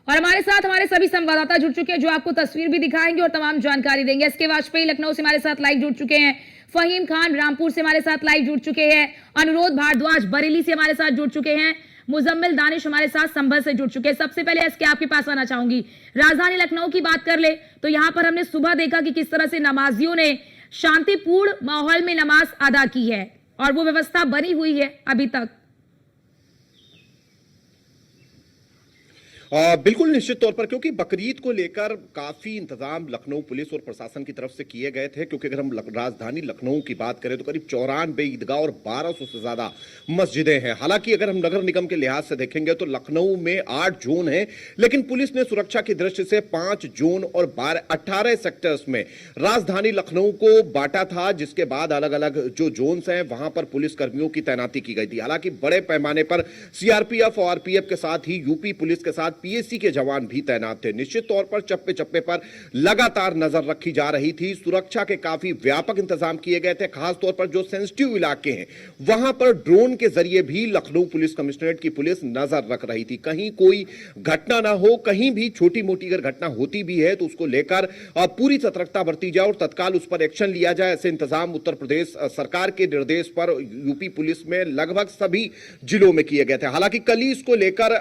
और हमारे साथ हमारे सभी संवाददाता जुड़ चुके हैं जो आपको तस्वीर भी दिखाएंगे और तमाम जानकारी देंगे। एसके वाजपेयी लखनऊ से हमारे साथ लाइव जुड़ चुके हैं, फहीम खान रामपुर से हमारे साथ लाइव जुड़ चुके हैं, अनुरोध भारद्वाज बरेली से हमारे साथ जुड़ चुके हैं, मुजम्मिल दानिश हमारे साथ संभल से जुड़ चुके हैं। सबसे पहले एसके आपके पास आना चाहूंगी, राजधानी लखनऊ की बात कर ले तो यहां पर हमने सुबह देखा कि किस तरह से नमाजियों ने शांतिपूर्ण माहौल में नमाज अदा की है और वो व्यवस्था बनी हुई है अभी तक। बिल्कुल निश्चित तौर पर, क्योंकि बकरीद को लेकर काफी इंतजाम लखनऊ पुलिस और प्रशासन की तरफ से किए गए थे। क्योंकि अगर हम राजधानी लखनऊ की बात करें तो करीब 94 ईदगाह और 1200 से ज्यादा मस्जिदें हैं। हालांकि अगर हम नगर निगम के लिहाज से देखेंगे तो लखनऊ में 8 जोन हैं, लेकिन पुलिस ने सुरक्षा की दृष्टि से 5 जोन और 18 सेक्टर्स में राजधानी लखनऊ को बांटा था, जिसके बाद अलग अलग जो जोन्स हैं वहां पर पुलिस कर्मियों की तैनाती की गई थी। हालांकि बड़े पैमाने पर सीआरपीएफ और आरपीएफ के साथ ही यूपी पुलिस के साथ पीएसी के जवान भी तैनात थे। निश्चित तौर पर चप्पे चप्पे पर लगातार नजर रखी जा रही थी। सुरक्षा के काफी व्यापक इंतजाम किए गए थे। खासतौर पर जो सेंसिटिव इलाके हैं वहां पर ड्रोन के जरिए भी लखनऊ पुलिस कमिश्नरेट की पुलिस नजर रख रही थी, कहीं कोई घटना ना हो। कहीं भी छोटी मोटी अगर घटना होती भी है तो उसको लेकर पूरी सतर्कता बरती जाए और तत्काल उस पर एक्शन लिया जाए। ऐसे इंतजाम उत्तर प्रदेश सरकार के निर्देश पर यूपी पुलिस में लगभग सभी जिलों में किए गए थे। हालांकि कल ही इसको लेकर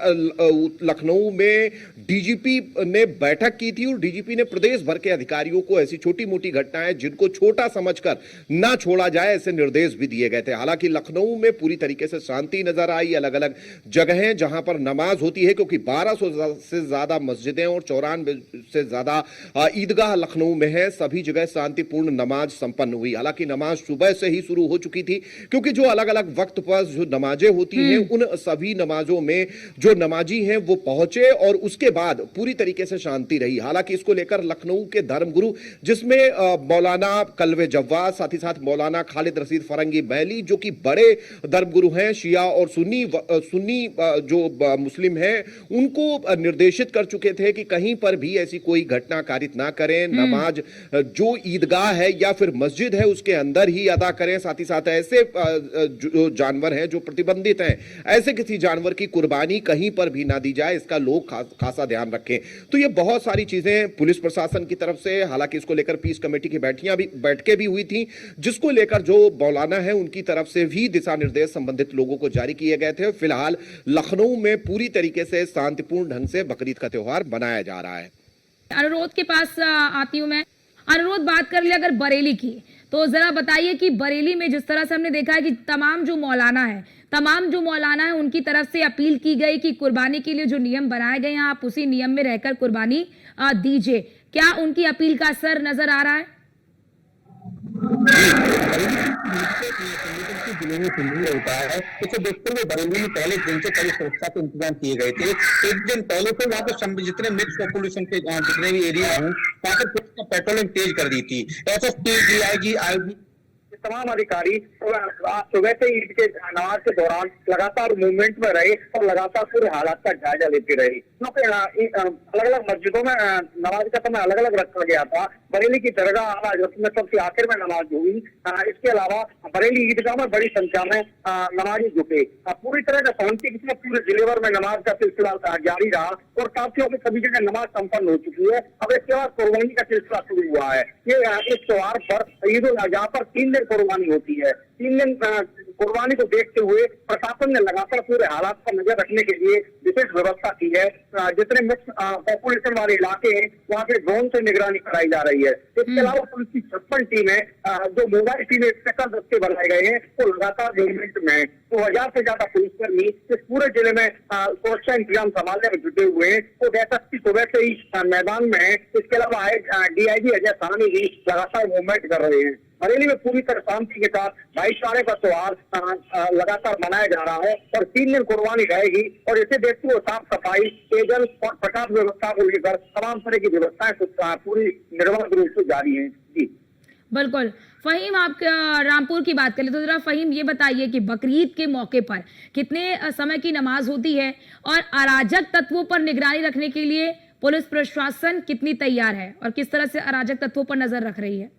लखनऊ में डीजीपी ने बैठक की थी और डीजीपी ने प्रदेश भर के अधिकारियों को ऐसी छोटी मोटी घटनाएं जिनको छोटा समझकर ना छोड़ा जाए ऐसे निर्देश भी दिए गए थे। हालांकि लखनऊ में पूरी तरीके से शांति नजर आई। अलग अलग जगहें जहां पर नमाज होती है, क्योंकि 1200 से ज्यादा मस्जिदें और 94 से ज्यादा ईदगाह लखनऊ में है, सभी जगह शांतिपूर्ण नमाज संपन्न हुई। हालांकि नमाज सुबह से ही शुरू हो चुकी थी, क्योंकि जो अलग अलग वक्त पर जो नमाजें होती हैं उन सभी नमाजों में जो नमाजी हैं वो पहुंचे और उसके बाद पूरी तरीके से शांति रही। हालांकि इसको लेकर लखनऊ के धर्मगुरु, जिसमें मौलाना कल्वे जव्वाद, साथ ही साथ मौलाना खालिद रशीद फरंगी बैली, जो कि बड़े धर्मगुरु हैं, शिया और सुन्नी जो मुस्लिम हैं, उनको निर्देशित कर चुके थे कि कहीं पर भी ऐसी कोई घटना कारित ना करें। नमाज जो ईदगाह है या फिर मस्जिद है उसके अंदर ही अदा करें। साथ ही साथ ऐसे जो जानवर हैं जो प्रतिबंधित हैं, ऐसे किसी जानवर की कुर्बानी कहीं पर भी ना दी जाए, इसका लोग खासा ध्यान रखें। तो ये बहुत सारी चीजें पुलिस प्रशासन की तरफ से, हालांकि इसको लेकर पीस कमेटी की बैठकें भी हुई थी, जिसको लेकर जो मौलाना है उनकी तरफ से भी दिशा निर्देश संबंधित लोगों को जारी किए गए थे। फिलहाल लखनऊ में पूरी तरीके से शांतिपूर्ण ढंग से बकरीद का त्योहार मनाया जा रहा है। अनुरोध के पास आती हूं मैं। अनुरोध, बात कर ले अगर बरेली की तो जरा बताइए कि बरेली में जिस तरह से हमने देखा है कि तमाम जो मौलाना है उनकी तरफ से अपील की गई कि कुर्बानी के लिए जो नियम बनाए गए हैं आप उसी नियम में रहकर कुर्बानी दीजिए। क्या उनकी अपील का असर नजर आ रहा है? होता है, इसे देखते हुए बरेली में पहले दिन से कड़ी सुरक्षा के इंतजाम किए गए थे। एक दिन पहले से वहाँ पे जितने मिक्स पॉपुलेशन के जितने भी एरिया हैं वहाँ पे पुलिस ने पेट्रोलिंग तेज कर दी थी। एसएसपी, डीआईजी, आईजी तमाम अधिकारी सुबह से ईद के नमाज के दौरान लगातार मूवमेंट में रहे और लगातार पूरे हालात का जायजा लेते रहे। अलग अलग मस्जिदों में नमाज का समय अलग अलग रखा गया था। बरेली की दरगाह में सबसे आखिर में नमाज हुई। इसके अलावा बरेली ईदगाह में बड़ी संख्या में नमाजी जुटे। पूरी तरह का शांति के साथ पूरे जिले भर में नमाज का सिलसिला जारी रहा और काफियों की सभी जगह नमाज संपन्न हो चुकी है। अब इसके बाद कुर्बानी का सिलसिला शुरू हुआ है। ये इस त्योहार पर ईद उल अजहा पर 3 दिन कुर्बानी होती है। 3 दिन कुर्बानी को देखते हुए प्रशासन ने लगातार पूरे हालात पर नजर रखने के लिए विशेष व्यवस्था की है। जितने मिक्स पॉपुलेशन वाले इलाके हैं वहाँ पे ड्रोन से निगरानी कराई जा रही है। इसके अलावा पुलिस की 56 टीमें, जो मोबाइल टीमें, स्पेशल दस्ते बनाए गए हैं, वो लगातार मूवमेंट में है। 2000 से ज्यादा पुलिसकर्मी इस पूरे जिले में सुरक्षा इंतजाम संभालने में जुटे हुए हैं। वो एसएसपी सुबह से ही मैदान में है। इसके अलावा डीआईजी अजय साहनी भी लगातार मूवमेंट कर रहे हैं। बरेली में पूरी तरह शांति के साथ भाईचारे का त्योहार लगातार मनाया जा रहा है और 3 दिन कुर्बानी रहेगी। और इसे देखते हुए साफ सफाई, पेयजल और प्रकाश व्यवस्था को लेकर तमाम तरह की व्यवस्थाएं पूरी निर्बाध रूप से जारी है। जी बिल्कुल। फहीम, आप रामपुर की बात करें तो जरा फहीम ये बताइए कि बकरीद के मौके पर कितने समय की नमाज होती है और अराजक तत्वों पर निगरानी रखने के लिए पुलिस प्रशासन कितनी तैयार है और किस तरह से अराजक तत्वों पर नजर रख रही है?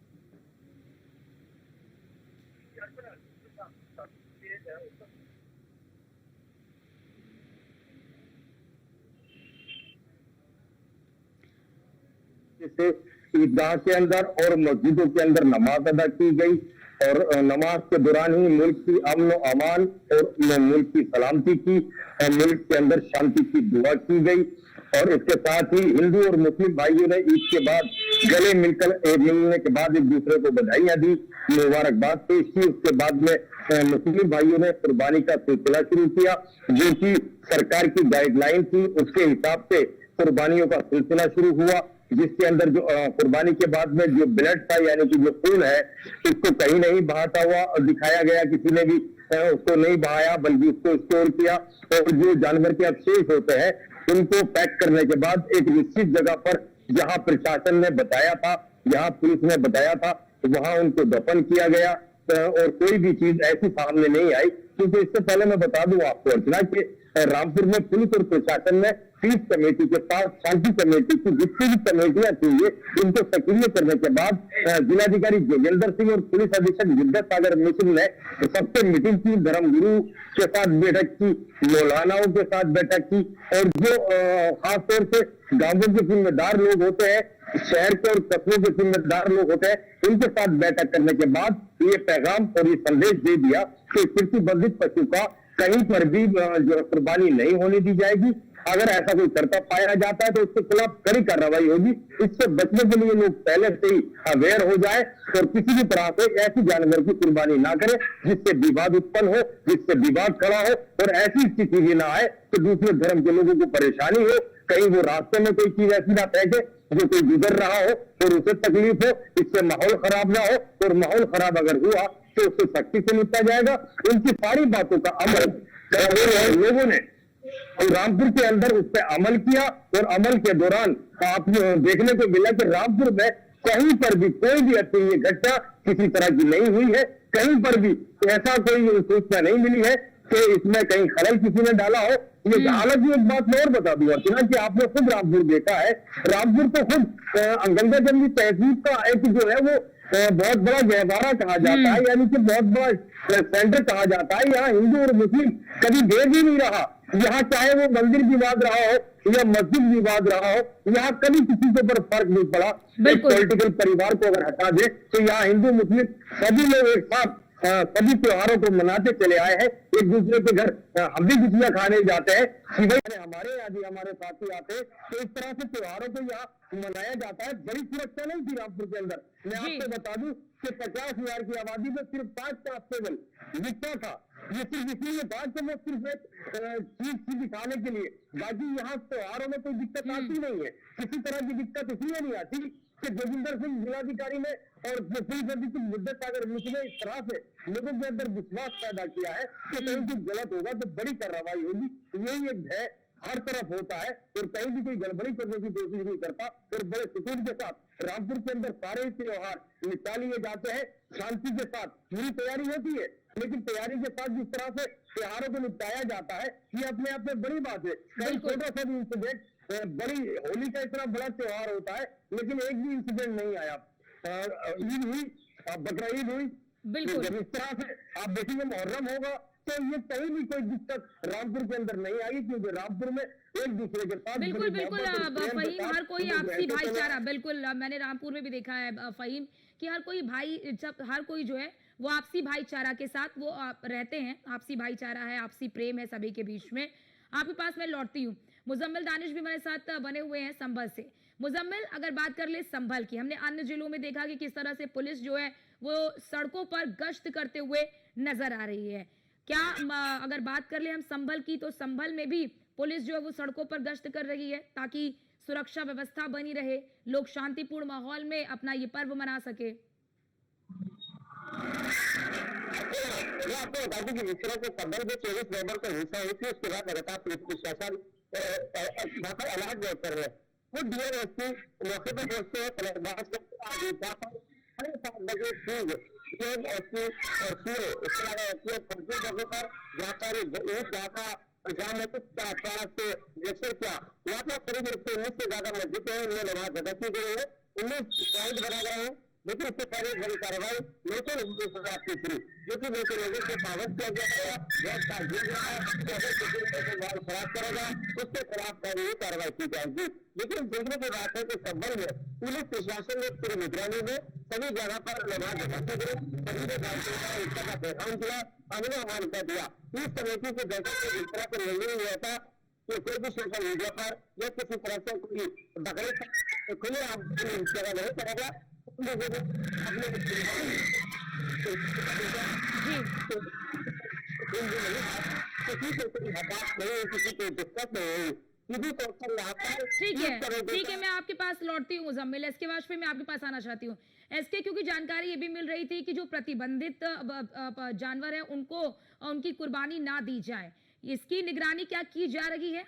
से ईदगाह के अंदर और मस्जिदों के अंदर नमाज अदा की गई और नमाज के दौरान ही मुल्क की अमन और अमान और मुल्क की सलामती की और मुल्क के अंदर शांति की दुआ की गई। और इसके साथ ही हिंदू और मुस्लिम भाइयों ने ईद के बाद गले मिलने के बाद एक दूसरे को बधाइयां दी, मुबारकबाद पेश की। उसके बाद में मुस्लिम भाइयों ने कुर्बानी का सिलसिला शुरू किया, जो कि सरकार की गाइडलाइन थी उसके हिसाब से कुर्बानियों का सिलसिला शुरू हुआ, जिसके अंदर जो कुर्बानी के बाद में जो ब्लड था यानी कि जो खून है उसको कहीं नहीं बहाता हुआ दिखाया गया, किसी ने भी उसको नहीं बहाया बल्कि उसको स्टोर किया। और जो जानवर के अवशेष होते हैं उनको पैक करने के बाद एक निश्चित जगह पर जहां प्रशासन ने बताया था, जहां पुलिस ने बताया था, वहां उनको दफन किया गया। और कोई भी चीज ऐसी सामने नहीं आई, क्योंकि इससे पहले मैं बता दूं आपको अर्चना कि रामपुर में पुलिस और प्रशासन ने पीस कमेटी के साथ शांति कमेटी की जितनी भी कमेटियां थी इनको सक्रिय करने के बाद जिलाधिकारी जोगेंद्र सिंह और पुलिस अधीक्षक विद्या सागर मिश्र ने सबसे मीटिंग की, धर्मगुरु के साथ बैठक की, मौलानाओं के साथ बैठक की और जो खासतौर से गांवों के जिम्मेदार लोग होते हैं, शहर के और कस्बों के जिम्मेदार लोग होते हैं, उनके साथ बैठक करने के बाद ये पैगाम और ये संदेश दे दिया कि प्रतिबंधित पशु का कहीं पर भी जो कुर्बानी नहीं होने दी जाएगी। अगर ऐसा कोई करता पाया जाता है तो उसके खिलाफ कड़ी कार्रवाई होगी। इससे बचने के लिए लोग पहले से ही अवेयर हो जाए और किसी भी तरह से ऐसी जानवर की कुर्बानी ना करें जिससे विवाद उत्पन्न हो, जिससे विवाद खड़ा हो और ऐसी स्थिति भी ना आए कि दूसरे धर्म के लोगों को परेशानी हो, कहीं वो रास्ते में कोई चीज ऐसी ना फेंके जो कोई गुजर रहा हो और उसे तकलीफ हो, इससे माहौल खराब ना हो। और माहौल खराब अगर हुआ तो उससे सख्ती से निपटा जाएगा। इनकी सारी बातों का अमल लोगों ने और रामपुर के अंदर उस पर अमल किया और अमल के दौरान आप देखने को मिला कि रामपुर में कहीं पर भी कोई भी अप्रिय घटना किसी तरह की नहीं हुई है। कहीं पर भी ऐसा कोई सूचना नहीं मिली है कि इसमें कहीं खलल किसी ने डाला हो। ये हालांकि एक बात मैं और बता दूं अर्चना कि आपने खुद रामपुर देखा है, रामपुर तो खुद गंगा जंगी तहसीब का एक जो है वो बहुत बड़ा गहवारा कहा जाता है, यानी कि बहुत बड़ा सेंटर कहा जाता है। यहाँ हिंदू और मुस्लिम कभी भेद ही नहीं रहा। यहाँ चाहे वो मंदिर विवाद रहा हो या मस्जिद विवाद रहा हो, यहाँ कभी किसी के ऊपर फर्क नहीं पड़ा। पॉलिटिकल परिवार को अगर हटा दे तो यहाँ हिंदू मुस्लिम सभी लोग एक साथ सभी त्योहारों को मनाते चले आए हैं। एक दूसरे के घर हम भी गुजिया खाने जाते हैं, हमारे यहाँ भी हमारे साथी आते हैं, तो इस तरह से त्योहारों को यहाँ मनाया जाता है। बड़ी सुरक्षा नहीं थी रामपुर के अंदर। मैं आपको बता दूं कि 50,000 की आबादी में सिर्फ 5 कांस्टेबल दिखता था। ये सिर्फ इसलिए था कि वो सिर्फ एक चीज दिखाने के लिए, बाकी यहाँ त्योहारों में कोई दिक्कत आती नहीं है। किसी तरह की दिक्कत इसलिए नहीं आती कि जोगिंदर सिंह जिलाधिकारी ने और पुलिस अधीक्षक विद्या सागर मिश्र ने इस तरह से लोगों के अंदर विश्वास पैदा किया है कि कहीं कुछ गलत होगा तो बड़ी कार्रवाई होगी। यही एक भय हर तरफ होता है और कहीं भी कोई गड़बड़ी करने की कोशिश नहीं करता। और बड़े सुकून के साथ रामपुर के अंदर सारे त्योहार निपटा लिए जाते हैं, शांति के साथ पूरी तैयारी होती है। लेकिन तैयारी के साथ जिस तरह से त्योहारों को निपटाया जाता है ये अपने आप में बड़ी बात है। कई छोटा सा भी इंसिडेंट, बड़ी होली का इतना बड़ा त्योहार होता है लेकिन एक भी इंसिडेंट नहीं आया। ईद हुई, बकरा ईद हुई, बिल्कुल जब इस तरह से आप देखेंगे मुहर्रम होगा तो ये कहीं भी कोई दिक्कत रामपुर के अंदर नहीं आई, क्योंकि रामपुर में एक दूसरे के साथ बिल्कुल बिल्कुल फहीम, हर कोई आपसी भाईचारा, बिल्कुल मैंने रामपुर में भी देखा है फहीम कि हर कोई भाई, जब हर कोई जो है वो आपसी भाईचारा के साथ वो रहते हैं। आपसी भाईचारा है, आपसी प्रेम है सभी के बीच में। आपके पास मैं लौटती हूँ, मुजम्मिल दानिश भी मेरे साथ बने हुए हैं संभल से। मुजम्मिल, अगर बात कर ले संभल की, हमने अन्य जिलों में देखा कि किस तरह से पुलिस जो है वो सड़कों पर गश्त करते हुए नजर आ रही है। क्या अगर बात कर ले हम संभल की, तो संभल में भी पुलिस जो है वो सड़कों पर गश्त कर रही है ताकि सुरक्षा व्यवस्था बनी रहे, लोग शांतिपूर्ण माहौल में अपना ये पर्व मना सके? आपको बता दूं कि जिस तरह से संभल में 24 नवंबर को हिंसा हुई थी उसके बाद लगातार पुलिस प्रशासन अलर्ट कर रहे हैं। वो डीएसपी मौके पर पहुंचते हैं, लेकिन इससे पहले बड़ी कार्रवाई लोकल आपकी थी, जो कि लोकल लोगों से पाबंद किया गया था, खराब करेगा उसके खिलाफ कार्रवाई की जाएगी। लेकिन देखने की बात है कि संबल में पुलिस प्रशासन ने पूरी निगरानी में सभी जगह पर नमाज भर्ती गई, सभी ने का बैकग्राउंड दिया, अनुमान कर दिया। इस कमेटी की बैठक में इस तरह से निर्णय हुआ था कि कोई भी सोशल मीडिया पर या किसी तरह से कोई बकरे खुले आप जगह नहीं करेगा, किसी को दिक्कत नहीं हुई। ठीक है, मैं आपके पास लौटती हूँ मुजम्मिल। एसके वाजपेयी, मैं आपके पास आना चाहती हूँ। एसके, क्योंकि जानकारी ये भी मिल रही थी कि जो प्रतिबंधित जानवर है उनको उनकी कुर्बानी ना दी जाए, इसकी निगरानी क्या की जा रही है?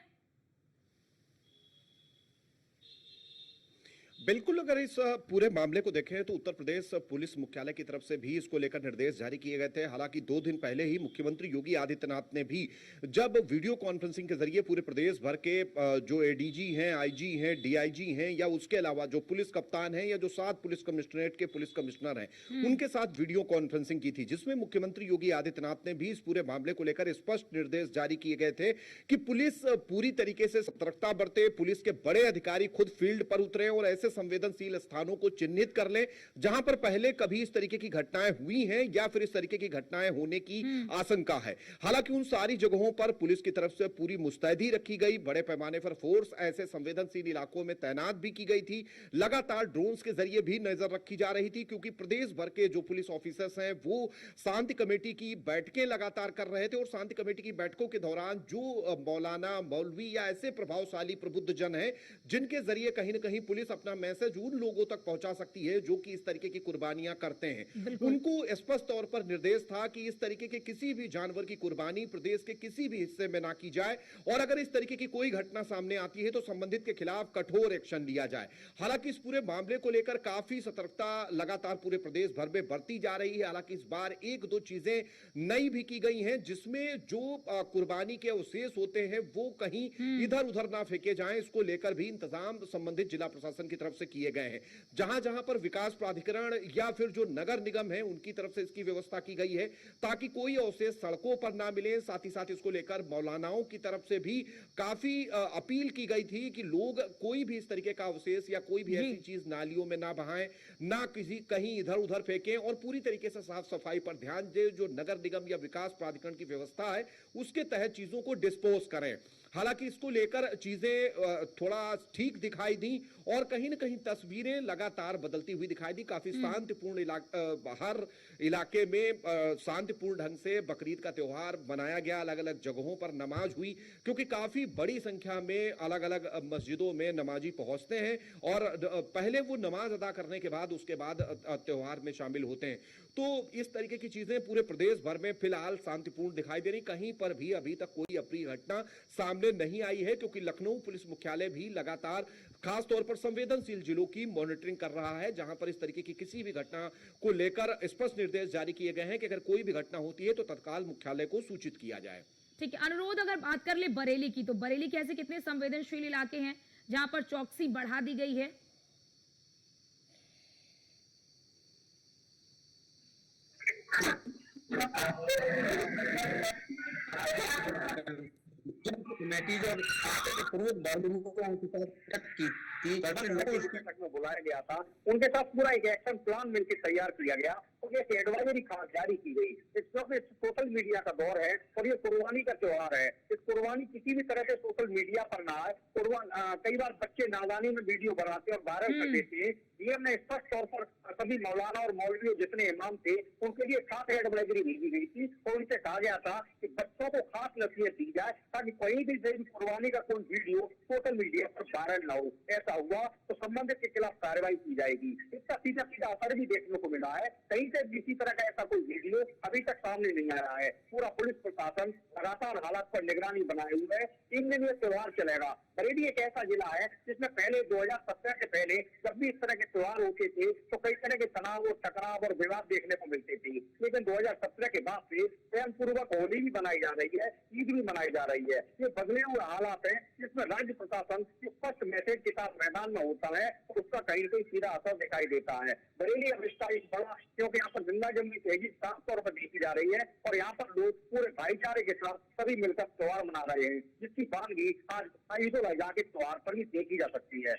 बिल्कुल, अगर इस पूरे मामले को देखें तो उत्तर प्रदेश पुलिस मुख्यालय की तरफ से भी इसको लेकर निर्देश जारी किए गए थे। हालांकि 2 दिन पहले ही मुख्यमंत्री योगी आदित्यनाथ ने भी जब वीडियो कॉन्फ्रेंसिंग के जरिए पूरे प्रदेश भर के जो एडीजी हैं, आईजी हैं, डीआईजी हैं या उसके अलावा जो पुलिस कप्तान हैं या जो 7 पुलिस कमिश्नरेट के पुलिस कमिश्नर हैं, उनके साथ वीडियो कॉन्फ्रेंसिंग की थी, जिसमें मुख्यमंत्री योगी आदित्यनाथ ने भी इस पूरे मामले को लेकर स्पष्ट निर्देश जारी किए गए थे कि पुलिस पूरी तरीके से सतर्कता बरते, पुलिस के बड़े अधिकारी खुद फील्ड पर उतरे और ऐसे संवेदनशील स्थानों को चिन्हित कर लें जहां पर पहले कभी इस तरीके की घटनाएं हुई हैं या फिर इस तरीके की घटनाएं होने की आशंका है। हालांकि उन सारी जगहों पर पुलिस की तरफ से पूरी मुस्तैदी रखी गई, बड़े पैमाने पर फोर्स ऐसे संवेदनशील इलाकों में तैनात भी की गई थी। लगातार ड्रोन्स के जरिए भी नजर रखी जा रही थी, क्योंकि प्रदेश भर के जो पुलिस ऑफिसर्स हैं वो शांति कमेटी की बैठकें लगातार कर रहे थे और शांति कमेटी की बैठकों के दौरान जो मौलाना, मौलवी या ऐसे प्रभावशाली प्रबुद्ध जन हैं जिनके जरिए कहीं ना कहीं पुलिस अपना मैसेज उन लोगों तक पहुंचा सकती है जो कि इस तरीके की कुर्बानियां करते हैं, उनको स्पष्ट तौर पर निर्देश था कि इस तरीके के किसी भी जानवर की कुर्बानी प्रदेश के किसी भी हिस्से में ना की जाए और अगर इस तरीके की कोई घटना सामने आती है तो संबंधित के खिलाफ कठोर एक्शन लिया जाए। हालांकि इस पूरे मामले को लेकर काफी सतर्कता लगातार पूरे प्रदेश भर में बरती जा रही है। हालांकि इस बार 1-2 चीजें नई भी की गई हैं, जिसमें जो कुर्बानी के अवशेष होते हैं वो कहीं इधर उधर ना फेंके जाएं, इसको लेकर भी इंतजाम संबंधित जिला प्रशासन की तरफ से किए गए हैं। जहां जहां पर विकास प्राधिकरण या फिर जो नगर निगम है उनकी तरफ से इसकी व्यवस्था की गई है ताकि कोई अवशेष सड़कों पर ना मिले। साथ ही साथ इसको लेकर मौलानाओं की तरफ से भी काफी अपील की गई थी कि लोग कोई भी इस तरीके का अवशेष या कोई भी ऐसी चीज नालियों में ना बहाएं, ना किसी कहीं इधर उधर फेंकें और पूरी तरीके से साफ सफाई पर ध्यान दें। जो नगर निगम या विकास प्राधिकरण की व्यवस्था है उसके तहत चीजों को डिस्पोज करें। हालांकि इसको लेकर चीजें थोड़ा ठीक दिखाई दी और कहीं ना कहीं तस्वीरें लगातार बदलती हुई दिखाई दी। काफी शांतिपूर्ण हर इलाके में शांतिपूर्ण ढंग से बकरीद का त्योहार मनाया गया। अलग अलग जगहों पर नमाज हुई, क्योंकि काफी बड़ी संख्या में अलग अलग मस्जिदों में नमाजी पहुंचते हैं और पहले वो नमाज अदा करने के बाद उसके बाद त्योहार में शामिल होते हैं। तो इस तरीके की चीजें पूरे प्रदेश भर में फिलहाल शांतिपूर्ण दिखाई दे रही। कहीं पर भी अभी तक कोई अप्रिय घटना सामने नहीं आई है, क्योंकि लखनऊ पुलिस मुख्यालय भी लगातार खास तौर पर संवेदनशील जिलों की मॉनिटरिंग कर रहा है, जहां पर इस तरीके की किसी भी घटना को लेकर स्पष्ट निर्देश जारी किए गए हैं कि अगर कोई भी घटना होती है तो तत्काल मुख्यालय को सूचित किया जाए। ठीक है, अनुरोध अगर बात कर ले बरेली की, तो बरेली के ऐसे कितने संवेदनशील इलाके हैं जहां पर चौकसी बढ़ा दी गई है? कमेटीज और में बुलाया गया था, उनके साथ पूरा एक एक्शन प्लान मिलकर तैयार किया गया और एक एडवाइजरी खास जारी की गई। इस वक्त सोशल मीडिया का दौर है और ये कुर्बानी का त्योहार है। इस कुर्बानी किसी भी तरह से सोशल मीडिया पर ना आए। कई बार बच्चे नादानी में वीडियो बनाते और वायरल कर देते हैं। डीएम ने स्पष्ट तौर पर सभी मौलाना और मौलवी जितने इमाम थे उनके लिए खास एडवाइजरी भेजी गई थी और उनसे कहा गया था कि बच्चों को खास नसीहत दी जाए ताकि कहीं भी कुर्बानी का कोई वीडियो सोशल मीडिया पर वायरल ना हो। ऐसा हुआ तो संबंधित के खिलाफ कार्रवाई की जाएगी। इसका सीधा सीधा असर भी देखने को मिला है। कहीं से किसी तरह का ऐसा कोई वीडियो अभी तक सामने नहीं आया है। पूरा पुलिस प्रशासन लगातार हालात पर निगरानी बनाए हुए है। 3 दिन ये त्योहार चलेगा। बरेली एक ऐसा जिला है जिसमें पहले 2017 से पहले जब भी इस तरह के त्योहार होते थे तो कई तरह के तनाव और टकराव और विवाद देखने को मिलते थे, लेकिन 2017 के बाद से प्रेम पूर्वक होली भी मनाई जा रही है, ईद भी मनाई जा रही है। ये बदले हुए हालात है, इसमें राज्य प्रशासन स्पष्ट मैसेज के साथ मैदान में होता है तो उसका कहीं कोई सीधा असर दिखाई देता है। बरेली अब इसका एक बड़ा, क्योंकि यहाँ पर जिंदा जमनी तेजी साफ तौर पर देखी जा रही है और यहाँ पर लोग पूरे भाईचारे के साथ सभी मिलकर त्योहार मना रहे हैं, जिसकी बानगी आज ईद उल अजहा के त्योहार पर भी देखी जा सकती है।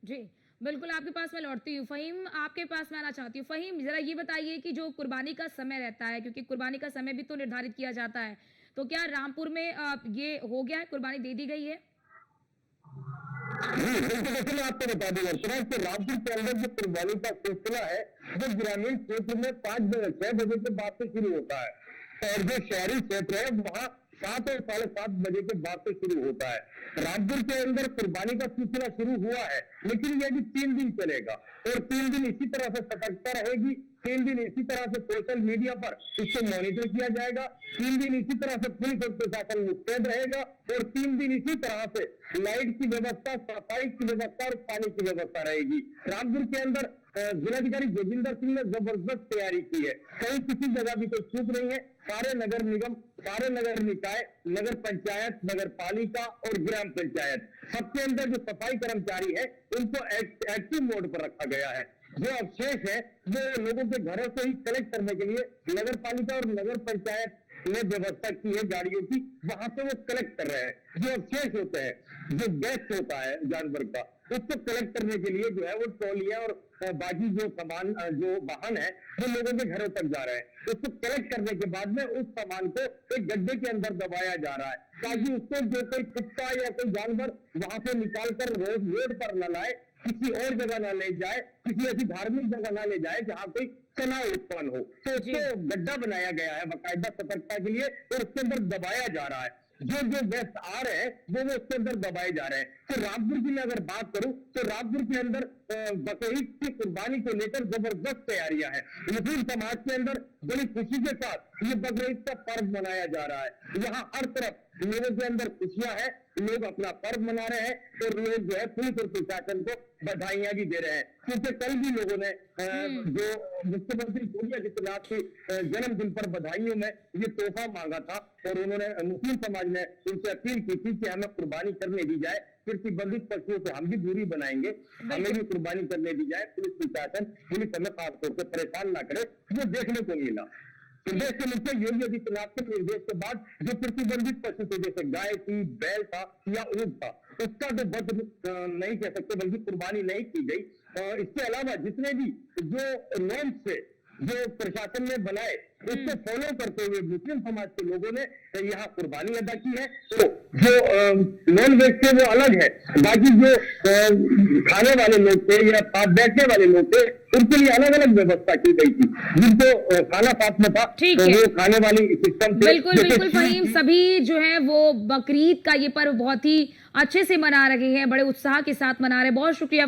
जी बिल्कुल, आपके पास मैं लौटती हूँ। फहीम, आपके पास मैं आना चाहती हूँ। फहीम, जरा ये बताइए कि जो कुर्बानी का समय रहता है, क्योंकि कुर्बानी का समय भी तो निर्धारित किया जाता है, तो क्या रामपुर में ये हो गया है, कुर्बानी दे दी गई है? मैं आपको बता दूं कि रामपुर के अंदर जो कुर्बानी का सिलसिला है वो ग्रामीण क्षेत्र में 6 बजे के बाद से शुरू होता है और जो शहरी क्षेत्र है वहाँ 7 और 7:30 बजे के बाद से शुरू होता है। रामपुर के अंदर कुर्बानी का सिलसिला शुरू हुआ है, लेकिन ये भी 3 दिन चलेगा और 3 दिन इसी तरह से सतर्कता रहेगी। 3 दिन इसी तरह से सोशल मीडिया पर इसको मॉनिटर किया जाएगा। 3 दिन इसी तरह से पुलिस और प्रशासन मुस्तैद रहेगा और 3 दिन इसी तरह से लाइट की व्यवस्था, सफाई की व्यवस्था और पानी की व्यवस्था रहेगी। रामपुर के अंदर जिलाधिकारी जोगिंदर सिंह ने जबरदस्त तैयारी की है, कहीं किसी जगह भी कोई चूक नहीं है। सारे नगर निगम, सारे नगर निकाय, नगर पंचायत, नगर पालिका और ग्राम पंचायत, सबके अंदर जो सफाई कर्मचारी है उनको एक्टिव मोड पर रखा गया है। जो अवशेष है वो लोगों के घरों से ही कलेक्ट करने के लिए नगर पालिका और नगर पंचायत ने व्यवस्था की है गाड़ियों की, वहां से वो कलेक्ट कर रहे हैं। जो अवशेष होते हैं, जो वेस्ट होता है जानवर का, उसको कलेक्ट करने के लिए जो है वो ट्रॉलियां और बाकी जो सामान, जो वाहन है वो लोगों के घरों तक जा रहे हैं। उसको कलेक्ट करने के बाद में उस सामान को एक गड्ढे के अंदर दबाया जा रहा है ताकि उसको जो कोई कुत्ता या कोई जानवर वहां से निकाल कर रोड पर न लाए, किसी और जगह ना ले जाए, किसी ऐसी धार्मिक जगह ना ले जाए जहां कोई तनाव उत्पन्न हो। तो उसको गड्ढा बनाया गया है बाकायदा सतर्कता के लिए और उसके अंदर दबाया जा रहा है। जो वेस्ट आ रहे हैं वो उसके अंदर दबाए जा रहे हैं। तो रामपुर की मैं अगर बात करूं तो रामपुर के अंदर बकरीद की कुर्बानी को लेकर जबरदस्त तैयारियां हैं। मुस्लिम समाज के अंदर बड़ी खुशी के साथ ये बकरीद का पर्व मनाया जा रहा है। यहाँ हर तरफ लोगों के अंदर खुशियां हैं, लोग अपना पर्व मना रहे हैं और लोग जो है पुलिस और प्रशासन को बधाइयां भी दे रहे हैं। क्योंकि कल भी लोगों ने जो मुख्यमंत्री योगी आदित्यनाथ के जन्मदिन पर बधाइयों में ये तोहफा मांगा था और उन्होंने मुस्लिम समाज ने उनसे अपील की थी कि हमें कुर्बानी करने दी जाए, प्रतिबंधित पशुओं से हम भी दूरी बनाएंगे, हमें भी कुर्बानी करने दी जाए। पुलिस प्रशासन, पुलिस हमें खासतौर से परेशान ना करे, वो देखने को मिला। प्रदेश के मुख्य योगी आदित्यनाथ के निर्देश के बाद जो प्रतिबंधित पशु थे, जैसे गाय थी, बैल था या ऊंट था, उसका तो वध नहीं कह सकते बल्कि कुर्बानी नहीं की गई। इसके अलावा जितने भी जो नॉर्म्स थे जो प्रशासन ने बनाए उसको फॉलो करते हुए मुस्लिम समाज के लोगों ने यहाँ कुर्बानी अदा की है। तो जो नॉन वेज थे वो अलग है, बाकी जो खाने वाले लोग थे या साथ बैठने वाले लोग थे उनके लिए अलग अलग व्यवस्था की गई थी। जिनको खाना साथ में था तो वो खाने वाली सिस्टम थे। बिल्कुल फहीम, सभी जो है वो बकरीद का ये पर्व बहुत ही अच्छे से मना रहे हैं, बड़े उत्साह के साथ मना रहे हैं। बहुत शुक्रिया